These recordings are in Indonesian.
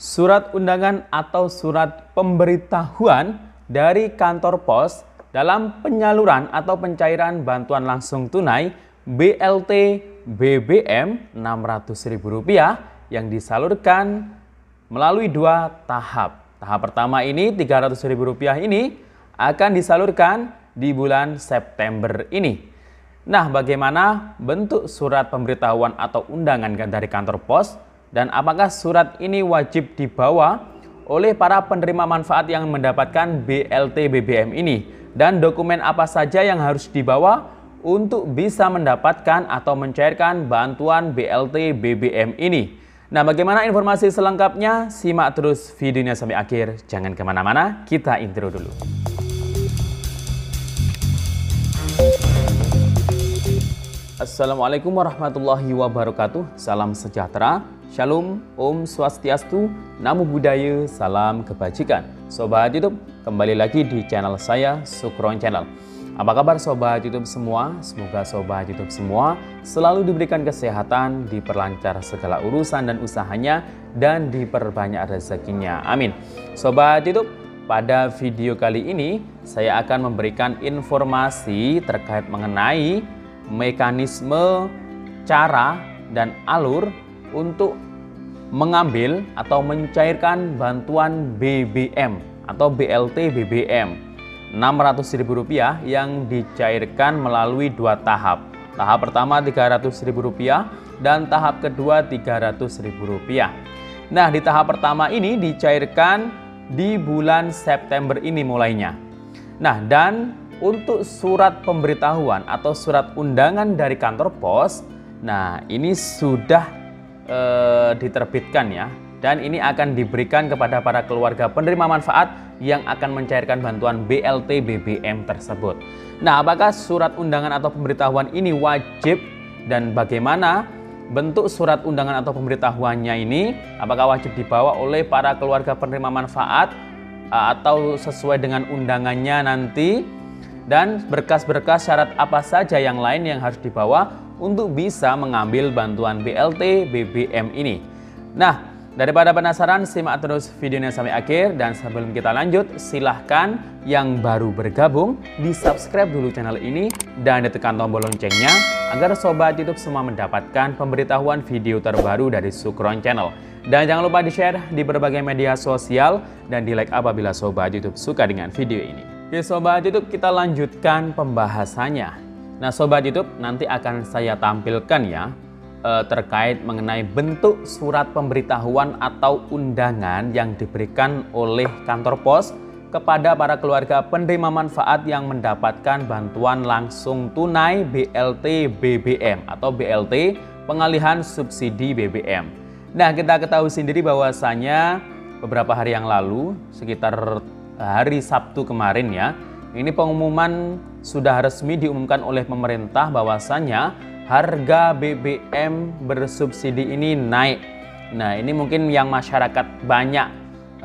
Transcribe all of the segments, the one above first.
Surat undangan atau surat pemberitahuan dari kantor pos dalam penyaluran atau pencairan bantuan langsung tunai BLT BBM Rp600.000 yang disalurkan melalui dua tahap. Tahap pertama ini Rp300.000 ini akan disalurkan di bulan September ini. Nah, bagaimana bentuk surat pemberitahuan atau undangan dari kantor pos? Dan apakah surat ini wajib dibawa oleh para penerima manfaat yang mendapatkan BLT BBM ini? Dan dokumen apa saja yang harus dibawa untuk bisa mendapatkan atau mencairkan bantuan BLT BBM ini? Nah, bagaimana informasi selengkapnya? Simak terus videonya sampai akhir. Jangan kemana-mana, kita intro dulu. Assalamualaikum warahmatullahi wabarakatuh. Salam sejahtera. Shalom, Om Swastiastu, Namo Buddhaya, salam kebajikan. Sobat YouTube, kembali lagi di channel saya, Sukron Channel. Apa kabar Sobat YouTube semua? Semoga Sobat YouTube semua selalu diberikan kesehatan, diperlancar segala urusan dan usahanya, dan diperbanyak rezekinya. Amin. Sobat YouTube, pada video kali ini saya akan memberikan informasi terkait mengenai mekanisme, cara, dan alur untuk mengambil atau mencairkan bantuan BBM atau BLT BBM Rp600.000 yang dicairkan melalui dua tahap. Tahap pertama Rp300.000 dan tahap kedua Rp300.000. Nah, di tahap pertama ini dicairkan di bulan September ini mulainya. Nah, dan untuk surat pemberitahuan atau surat undangan dari kantor pos, nah ini sudah diterbitkan ya, dan ini akan diberikan kepada para keluarga penerima manfaat yang akan mencairkan bantuan BLT BBM tersebut. Nah, apakah surat undangan atau pemberitahuan ini wajib dan bagaimana bentuk surat undangan atau pemberitahuannya ini? Apakah wajib dibawa oleh para keluarga penerima manfaat atau sesuai dengan undangannya nanti? Dan berkas-berkas syarat apa saja yang lain yang harus dibawa untuk bisa mengambil bantuan BLT BBM ini. Nah, daripada penasaran, simak terus videonya sampai akhir. Dan sebelum kita lanjut, silahkan yang baru bergabung di subscribe dulu channel ini dan ditekan tombol loncengnya agar Sobat YouTube semua mendapatkan pemberitahuan video terbaru dari Sukron Channel. Dan jangan lupa di-share di berbagai media sosial dan di-like apabila Sobat YouTube suka dengan video ini. Oke Sobat YouTube, kita lanjutkan pembahasannya. Nah Sobat YouTube, nanti akan saya tampilkan ya terkait mengenai bentuk surat pemberitahuan atau undangan yang diberikan oleh kantor pos kepada para keluarga penerima manfaat yang mendapatkan bantuan langsung tunai BLT BBM atau BLT pengalihan subsidi BBM. Nah, kita ketahui sendiri bahwasanya beberapa hari yang lalu, sekitar hari Sabtu kemarin ya, ini pengumuman sudah resmi diumumkan oleh pemerintah bahwasanya harga BBM bersubsidi ini naik. Nah, ini mungkin yang masyarakat banyak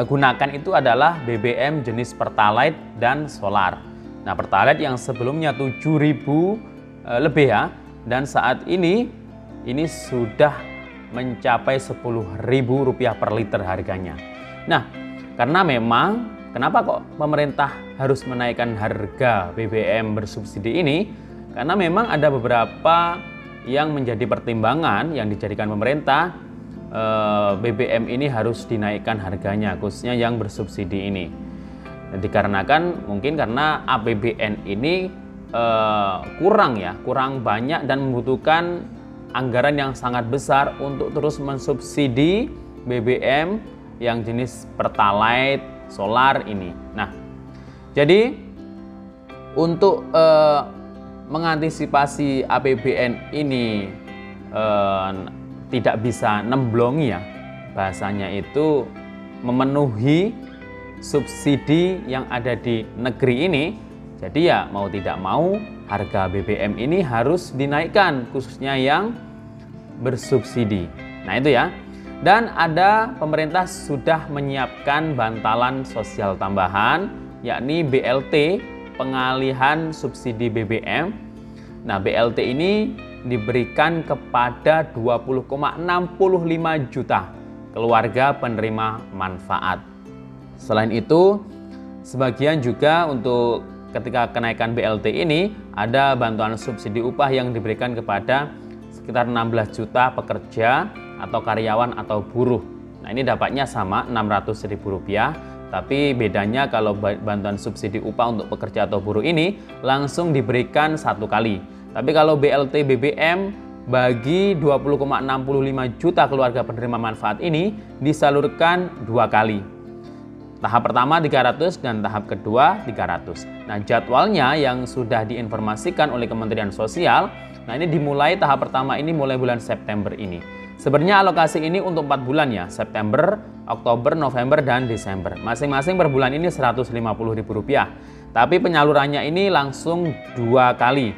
gunakan itu adalah BBM jenis Pertalite dan Solar. Nah, Pertalite yang sebelumnya 7.000 lebih ya, dan saat ini sudah mencapai Rp10.000 per liter harganya. Nah, karena memang kenapa kok pemerintah harus menaikkan harga BBM bersubsidi ini? Karena memang ada beberapa yang menjadi pertimbangan yang dijadikan pemerintah, BBM ini harus dinaikkan harganya, khususnya yang bersubsidi ini. Dikarenakan mungkin karena APBN ini kurang banyak dan membutuhkan anggaran yang sangat besar untuk terus mensubsidi BBM yang jenis Pertalite, Solar ini. Nah, jadi untuk mengantisipasi APBN ini tidak bisa nemblongi ya, bahasanya itu memenuhi subsidi yang ada di negeri ini. Jadi ya mau tidak mau harga BBM ini harus dinaikkan, khususnya yang bersubsidi. Nah itu ya. Dan ada pemerintah sudah menyiapkan bantalan sosial tambahan, yakni BLT pengalihan subsidi BBM. Nah, BLT ini diberikan kepada 20,65 juta keluarga penerima manfaat. Selain itu, sebagian juga untuk ketika kenaikan BLT ini ada bantuan subsidi upah yang diberikan kepada sekitar 16 juta pekerja atau karyawan atau buruh. Nah, ini dapatnya sama Rp600.000, tapi bedanya kalau bantuan subsidi upah untuk pekerja atau buruh ini langsung diberikan satu kali. Tapi kalau BLT BBM bagi 20,65 juta keluarga penerima manfaat ini disalurkan dua kali. Tahap pertama 300 dan tahap kedua 300. Nah, jadwalnya yang sudah diinformasikan oleh Kementerian Sosial, nah ini dimulai tahap pertama ini mulai bulan September ini. Sebenarnya alokasi ini untuk 4 bulan ya, September, Oktober, November, dan Desember. Masing-masing per bulan ini Rp150.000. Tapi penyalurannya ini langsung dua kali.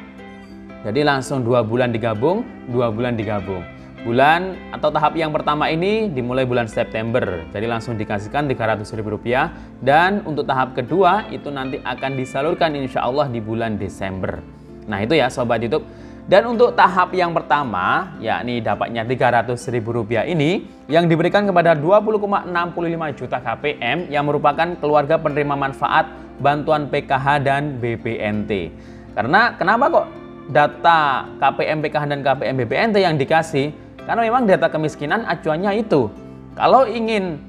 Jadi langsung 2 bulan digabung, 2 bulan digabung. Bulan atau tahap yang pertama ini dimulai bulan September, jadi langsung dikasihkan Rp300.000, dan untuk tahap kedua itu nanti akan disalurkan insya Allah di bulan Desember. Nah itu ya Sobat YouTube. Dan untuk tahap yang pertama, yakni dapatnya Rp300.000 ini yang diberikan kepada 20,65 juta KPM yang merupakan keluarga penerima manfaat bantuan PKH dan BPNT. Karena kenapa kok data KPM PKH dan KPM BPNT yang dikasih? Karena memang data kemiskinan acuannya itu. Kalau ingin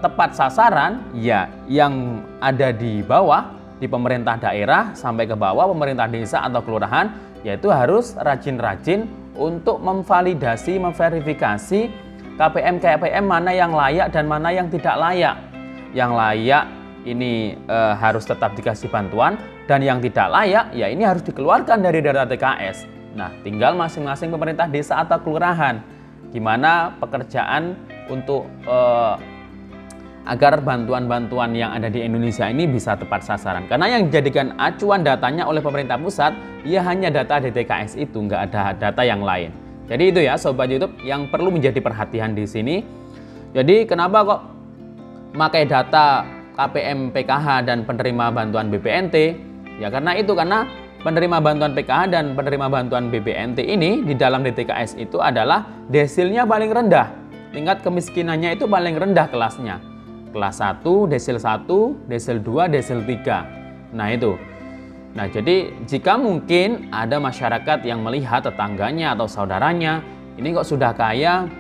tepat sasaran, ya yang ada di bawah, di pemerintah daerah sampai ke bawah, pemerintah desa atau kelurahan, yaitu harus rajin-rajin untuk memvalidasi, memverifikasi KPM mana yang layak dan mana yang tidak layak. Yang layak ini harus tetap dikasih bantuan, dan yang tidak layak ya ini harus dikeluarkan dari data TKS. Nah, tinggal masing-masing pemerintah desa atau kelurahan gimana pekerjaan untuk agar bantuan-bantuan yang ada di Indonesia ini bisa tepat sasaran. Karena yang dijadikan acuan datanya oleh pemerintah pusat ya hanya data di TKS itu, nggak ada data yang lain. Jadi itu ya Sobat YouTube yang perlu menjadi perhatian di sini. Jadi kenapa kok pakai data KPM PKH dan penerima bantuan BPNT? Ya karena penerima bantuan PKH dan penerima bantuan BPNT ini di dalam DTKS itu adalah desilnya paling rendah. Tingkat kemiskinannya itu paling rendah kelasnya. Kelas 1, desil 1, desil 2, desil 3. Nah itu. Nah jadi jika mungkin ada masyarakat yang melihat tetangganya atau saudaranya, ini kok sudah kaya,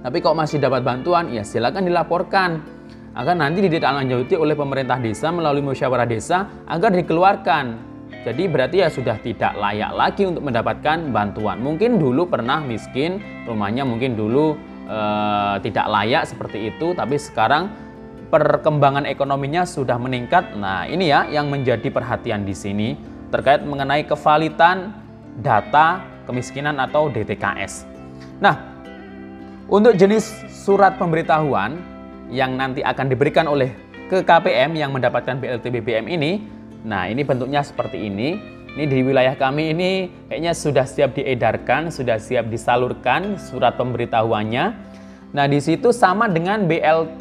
tapi kok masih dapat bantuan, ya silakan dilaporkan. Agar nanti ditindaklanjuti oleh pemerintah desa melalui musyawarah desa agar dikeluarkan. Jadi berarti ya sudah tidak layak lagi untuk mendapatkan bantuan. Mungkin dulu pernah miskin, rumahnya mungkin dulu tidak layak seperti itu, tapi sekarang perkembangan ekonominya sudah meningkat. Nah ini ya yang menjadi perhatian di sini terkait mengenai kevalitan data kemiskinan atau DTKS. Nah untuk jenis surat pemberitahuan yang nanti akan diberikan oleh ke KPM yang mendapatkan BLT BBM ini, nah ini bentuknya seperti ini. Ini di wilayah kami ini kayaknya sudah siap diedarkan, sudah siap disalurkan surat pemberitahuannya. Nah di situ sama dengan BLT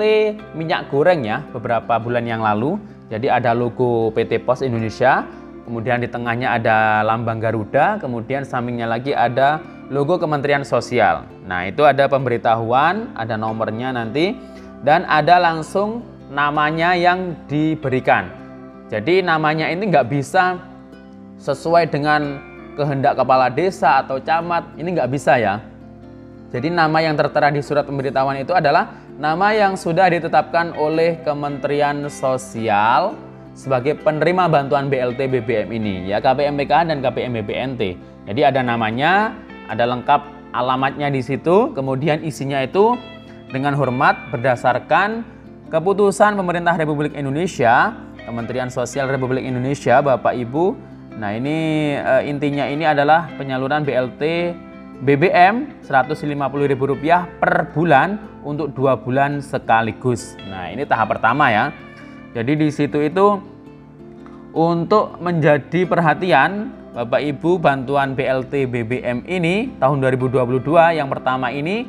minyak goreng ya beberapa bulan yang lalu. Jadi ada logo PT Pos Indonesia, kemudian di tengahnya ada lambang Garuda, kemudian sampingnya lagi ada logo Kementerian Sosial. Nah itu ada pemberitahuan, ada nomornya nanti, dan ada langsung namanya yang diberikan. Jadi namanya ini nggak bisa sesuai dengan kehendak kepala desa atau camat, ini nggak bisa ya. Jadi nama yang tertera di surat pemberitahuan itu adalah nama yang sudah ditetapkan oleh Kementerian Sosial sebagai penerima bantuan BLT BBM ini, ya KPM PKH dan KPM BPNT. Jadi ada namanya, ada lengkap alamatnya di situ, kemudian isinya itu dengan hormat berdasarkan keputusan Pemerintah Republik Indonesia, Kementerian Sosial Republik Indonesia, Bapak Ibu. Nah ini intinya ini adalah penyaluran BLT BBM Rp150.000 per bulan untuk 2 bulan sekaligus. Nah ini tahap pertama ya. Jadi di situ itu untuk menjadi perhatian Bapak Ibu, bantuan BLT BBM ini tahun 2022 yang pertama ini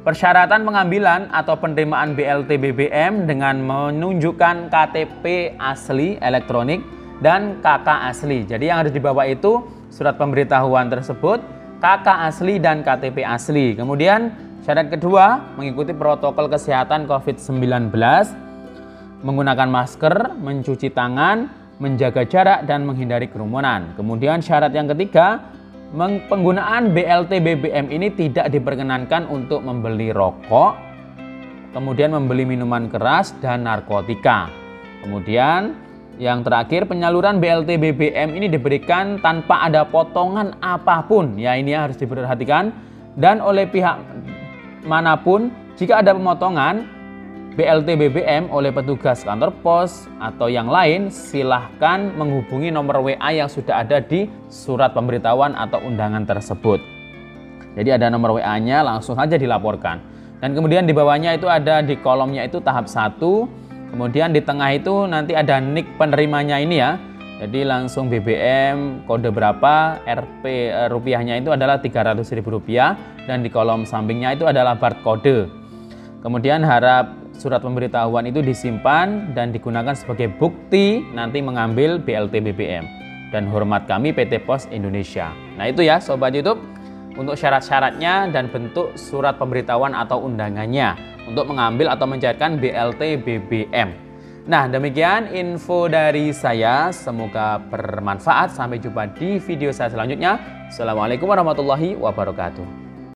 persyaratan pengambilan atau penerimaan BLT BBM dengan menunjukkan KTP asli elektronik dan KK asli. Jadi yang harus dibawa itu surat pemberitahuan tersebut, KK asli dan KTP asli. Kemudian Syarat kedua, mengikuti protokol kesehatan COVID-19, menggunakan masker, mencuci tangan, menjaga jarak, dan menghindari kerumunan. Kemudian syarat yang ketiga, penggunaan BLT BBM ini tidak diperkenankan untuk membeli rokok, kemudian membeli minuman keras dan narkotika. Kemudian yang terakhir, penyaluran BLT BBM ini diberikan tanpa ada potongan apapun. Ya, ini harus diperhatikan. Dan oleh pihak manapun, jika ada pemotongan BLT BBM oleh petugas kantor pos atau yang lain, silahkan menghubungi nomor WA yang sudah ada di surat pemberitahuan atau undangan tersebut. Jadi ada nomor WA-nya, langsung saja dilaporkan. Dan kemudian di bawahnya itu ada di kolomnya itu tahap 1. Kemudian di tengah itu nanti ada nik penerimanya ini ya. Jadi langsung BBM kode berapa, Rp rupiahnya itu adalah Rp300.000 dan di kolom sampingnya itu adalah barcode. Kemudian harap surat pemberitahuan itu disimpan dan digunakan sebagai bukti nanti mengambil BLT BBM. Dan hormat kami PT Pos Indonesia. Nah itu ya Sobat YouTube, untuk syarat-syaratnya dan bentuk surat pemberitahuan atau undangannya untuk mengambil atau mencairkan BLT BBM. Nah, demikian info dari saya. Semoga bermanfaat. Sampai jumpa di video saya selanjutnya. Assalamualaikum warahmatullahi wabarakatuh.